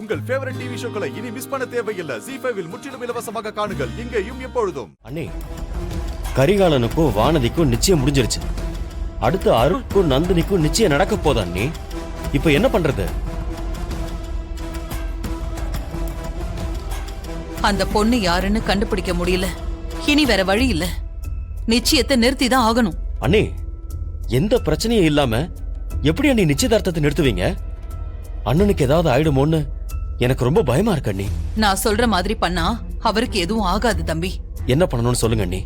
உங்கள் favourite TV ஷோக்களை இனி miss பண்ண தேவையில்லை. ZEE5 இல் முற்றிலும் இலவசமாக காணுங்கள். இங்கேயும் எப்பொழுதும். அண்ணே, கரிகாலனுக்கும் வானதிக்கும் நிச்சயம் முடிஞ்சிருச்சு. அடுத்து அருளுக்கும் நந்தினிக்கும் நிச்சயம் நடக்க போதா அண்ணே? இப்ப என்ன பண்றது? அந்த பொண்ணு யாருன்னு கண்டுபிடிக்க முடியல. இனி வேற வழி இல்ல. நிச்சயத்தை நிறுத்தி தான் ஆகணும். அண்ணே, எந்த பிரச்சனையும் இல்லாம எப்படி அண்ணே நிச்சயதார்த்தத்தை நிறுத்துவீங்க? அண்ணனுக்கு ஏதாவது ஆயிடுமோன்னு எனக்கு ரொம்ப பயமா இருக்கு அண்ணே. நான் சொல்ற மாதிரி பண்ணா அவருக்கு எதுவும் ஆகாது தம்பி. என்ன பண்ணணும்னு சொல்லுங்க அண்ணே.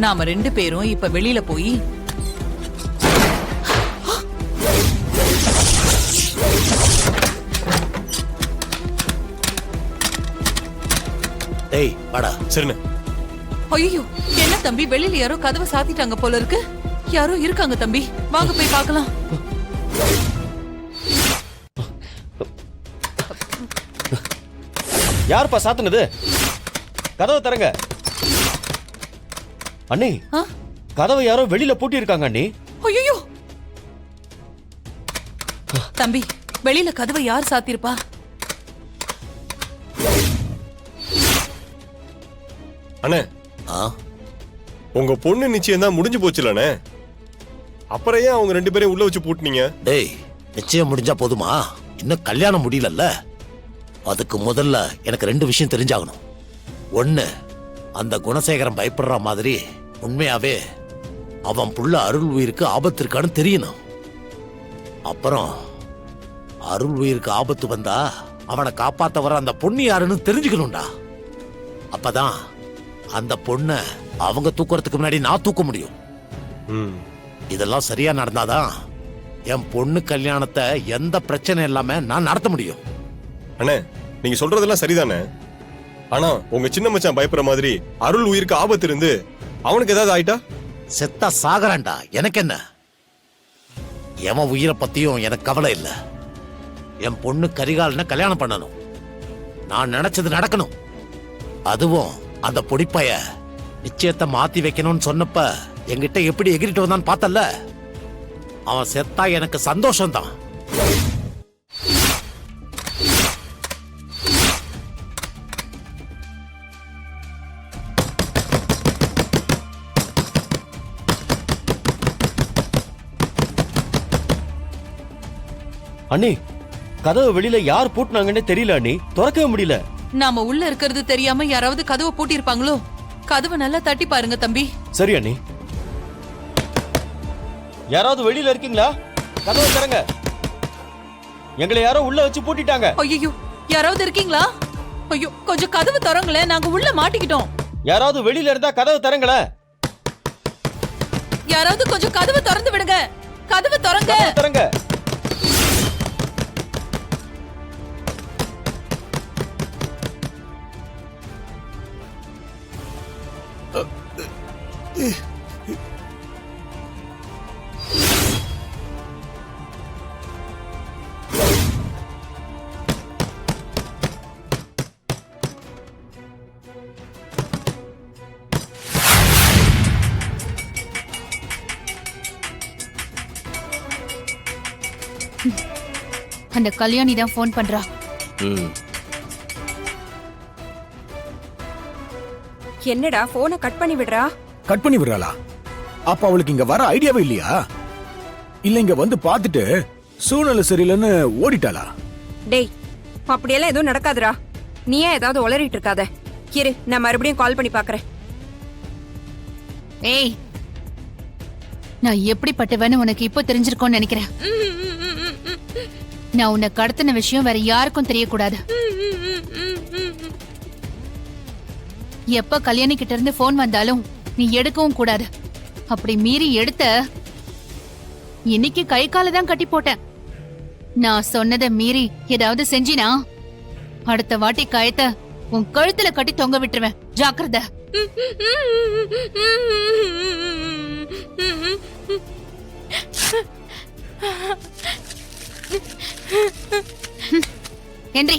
நாம 2 பேரும் இப்ப வெளியில போய் டேய் வாடா. சரிண்ணே. ஐயோ, என்ன தம்பி, வெளியில யாரோ கதவை சாத்திட்டாங்க போல இருக்கு. யாரோ இருக்காங்க தம்பி, வாங்க போய் பார்க்கலாம். யாருப்பா சாத்துனது? கதவை தரங்க அண்ணே. கதவை யாரோ வெளியில பூட்டி இருக்காங்க அண்ணே. ஐயோ தம்பி, வெளியில கதவை யார் சாத்திருப்பா? அண்ணே, உங்க பொண்ணு நிச்சயம் தான் முடிஞ்சு போச்சுலண்ணே. அப்புறம் ஏன் அவங்க 2 பேரையும் உள்ள வச்சு பூட்டினீங்க? டேய், நிச்சயம் முடிஞ்சா போதுமா? இன்னும் கல்யாணம் முடியலல்ல. அதுக்கு முதல்ல எனக்கு 2 விஷயம் தெரிஞ்சாகணும். ஒண்ணு, அந்த குணசேகரன் பயப்படுற மாதிரி உண்மையாவே அவன் புள்ள அருள் உயிருக்கு ஆபத்து இருக்கான்னு தெரியணும். அப்புறம் அருள் உயிருக்கு ஆபத்து வந்தா அவனை காப்பாத்த வர அந்த பொண்ணு யாருன்னு தெரிஞ்சுக்கணும்டா. அப்பதான் அந்த பொண்ண அவங்க தூக்குறதுக்கு முன்னாடி நான் தூக்க முடியும். இதெல்லாம் சரியா நடந்தாதான் என் பொண்ணு கல்யாணத்தை எந்த பிரச்சனை இல்லாம நான் நடத்த முடியும். அண்ணே, நீங்க சொல்றதெல்லாம் சரிதானே. ஆனா உங்க சின்ன மச்சான் பயப்படுற மாதிரி அருள் உயிருக்கு ஆபத்து இருந்து அவனுக்கு ஏதாவது ஆயிட்டா? செத்தா சாகரான்டா, எனக்கு என்ன? எவன் உயிரை பத்தியும் எனக்கு கவலை இல்ல. என் பொண்ணு கரிகாலனை கல்யாணம் பண்ணணும். நான் நினைச்சது நடக்கணும். அதுவும் அந்த பொடிப்பைய நிச்சயத்தை மாத்தி வைக்கணும்னு சொன்னப்ப என்கிட்ட எப்படி எகிரிட்டு வந்தான்னு பார்த்தல்ல. அவன் செத்தா எனக்கு சந்தோஷம்தான். அண்ணே, கதவு வெளியில யார் பூட்டினாங்கன்னே தெரியல அண்ணே. திறக்கவே முடியல. நாம உள்ள இருக்கிறது தெரியாம யாராவது கதவை பூட்டி இருப்பாங்களோ? கதவை நல்லா தட்டி பாருங்க தம்பி. சரி அண்ணே. யாராவது வெளியில இருக்கீங்களா? கதவை திறங்க. எங்களை யாரோ உள்ள வச்சு பூட்டிட்டாங்க. ஐயோ, யாராவது இருக்கீங்களா? ஐயோ, கொஞ்சம் கதவு திறங்களே, நாங்க உள்ள மாட்டிக்கிட்டோம். யாராவது வெளியில இருந்தா கதவு திறங்களே. யாராவது கொஞ்சம் கதவு திறந்து விடுங்க. கதவு திறங்க. திறங்க. அந்த கல்யாணி தான் போன் பண்றா. என்னடா போனை கட் பண்ணி விடுறா? கட் பண்ணி விடுறாளா? அப்ப அவளுக்கு இங்க வர ஐடியாவே இல்லையா? இல்ல இங்க வந்து பாத்துட்டு சூழ்நிலை சரியில்லைன்னு ஓடிட்டாளா? டேய், அப்படியெல்லாம் எதுவும் நடக்காதுடா. நீயே ஏதாவது உளறிட்டு இருக்காத. இரு, நான் மறுபடியும் கால் பண்ணி பாக்குறேன். ஏய், நான் எப்படிப்பட்டவன்னு உனக்கு இப்போ தெரிஞ்சிருக்கோன்னு நினைக்கிறேன். நான் உன்னை கடத்தின விஷயம் வேற யாருக்கும் தெரியக்கூடாது. எப்ப கல்யாணி கிட்ட இருந்து போன் வந்தாலும் நீ எடுக்கவும் கூடாது. அப்படி மீறி எடுத்த இன்னைக்கு கை கால தான் கட்டி போட்டேன். நான் சொன்னதை மீறி ஏதாவது செஞ்சினா அடுத்த வாட்டி கயத்தை உன் கழுத்துல கட்டி தொங்க விட்டுருவேன். ஜாக்கிரதை. ஹென்றி,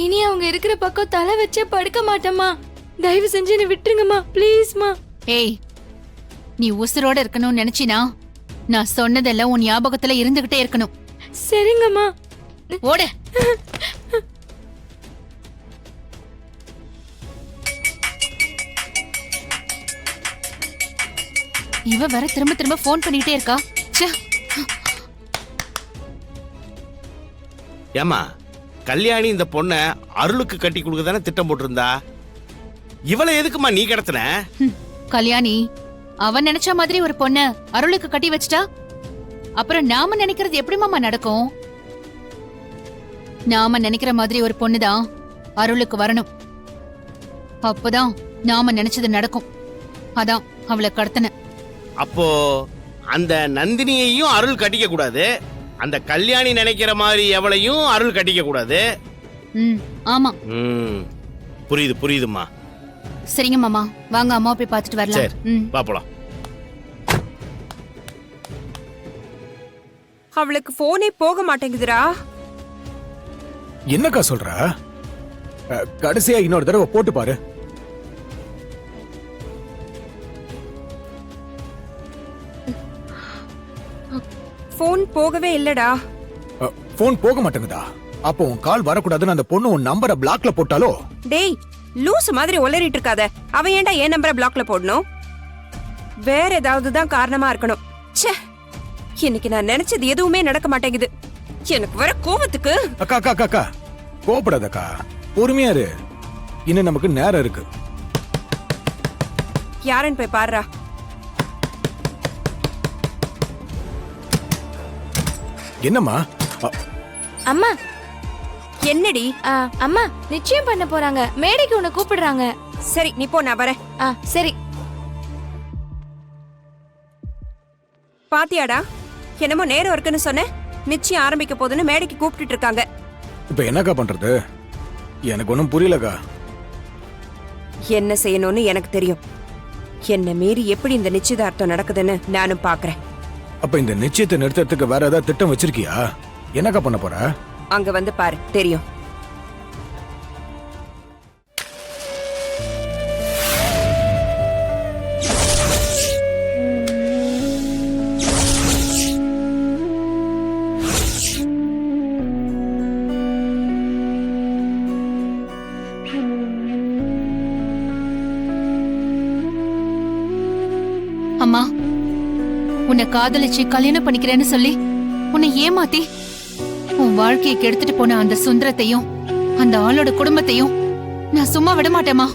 இனி அவங்க இருக்கிற பக்கம் தலை வச்சே படுக்க மாட்டேம்மா. தயவு செஞ்சு என்னை விட்டுருங்கம்மா, ப்ளீஸ்மா. ஏய், நீ உசுரோட இருக்கணும்னு நினைச்சினா நான் சொன்னதெல்லாம் உன் ஞாபகத்துல இருந்துகிட்டே இருக்கணும். சரிங்கம்மா. ஓடு. இவ வேற திரும்ப திரும்ப போன் பண்ணிட்டே இருக்கா. ச்சே. ஏமா கல்யாணி இந்த பொண்ண அருளுக்கு கட்டி கொடுக்க தானே திட்டம் போட்டிருந்தா. இவளை எதுக்குமா நீ கடத்தின? கல்யாணி அவன் நினைச்ச மாதிரி ஒரு பொண்ண அருளுக்கு கட்டி வச்சிட்டா அப்புறம் நாம நினைக்கிறது எப்படி மாமா நடக்கும்? நாம நினைக்கிற மாதிரி ஒரு பொண்ணுதான் அருளுக்கு வரணும். அப்பதான் நாம நினைச்சது நடக்கும். அதான் அவளை கடத்தின. அப்போ அந்த நந்தினியையும் அருள் கட்டிக்க கூடாது, அந்த கல்யாணி நினைக்கிற மாதிரி எவளையும் அருள் கட்டிக்க கூடாது. ஆமா. புரியுது புரியுதுமா. சரிங்க மாமா, வாங்க அம்மா போய் பார்த்துட்டு வரலாம். சரி வா போலாம். அவளுக்கு போனே போக மாட்டேங்குதுடா. என்னக்கா சொல்ற? கடைசியா இன்னொரு தடவை போட்டு பாரு. போன் போகவே இல்லடா. போன் போக மாட்டேங்குதா? அப்போ உன் கால் வரக்கூடாதுன்னு அந்த பொண்ணு உன் நம்பரை பிளாக்ல போட்டாலோ? டேய், லூசு மாதிரி உளறிட்டு இருக்காத. அவன் ஏன்டா என் நம்பரை பிளாக்ல போடணும்? வேற ஏதாவது தான் காரணமா இருக்கணும். ச்சே, இன்னைக்கு நான் நினைச்சது எதுவுமே நடக்க மாட்டேங்குது. எனக்கு வர கோபத்துக்கு. அக்கா அக்கா அக்கா அக்கா கோபப்படாதக்கா, பொறுமையா இரு. இன்னும் நமக்கு நேரம் இருக்கு. யாருன்னு போய் பாருடா. என்னம்மா? அம்மா. என்னடி? அம்மா நிச்சயம் பண்ண போறாங்க. மேடைக்கு உன்னை கூப்பிடுறாங்க. சரி நீ போ, நான் வரேன். சரி. பாத்தியாடா, என்னமோ நேரம் இருக்குன்னு சொன்ன, நிச்சயம் ஆரம்பிக்க போதுன்னு மேடைக்கு கூப்பிட்டு இருக்காங்க. இப்ப என்னக்கா பண்றது? எனக்கு ஒண்ணும் புரியலக்கா. என்ன செய்யணும்னு எனக்கு தெரியும். என்ன மீறி எப்படி இந்த நிச்சயதார்த்தம் நடக்குதுன்னு நானும் பாக்குறேன். அப்ப இந்த நிச்சயத்தை நிறுத்தறதுக்கு வேற ஏதாவது திட்டம் வச்சிருக்கியா? என்னக்கா பண்ண போற? அங்க வந்து பாரு, தெரியும். அம்மா, உன்னை காதலிச்சு கல்யாணம் பண்ணிக்கிறேன்னு சொல்லி உன்னை ஏமாத்தி உன் வாழ்க்கையை கெடுத்துட்டு போன அந்த சுந்தரத்தையும் அந்த ஆளோட குடும்பத்தையும் நான் சும்மா விட மாட்டேமா.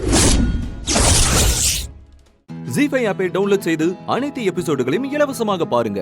ஜீ5 ஆப்பை டவுன்லோட் செய்து அனைத்து எபிசோடுகளையும் இலவசமாக பாருங்க.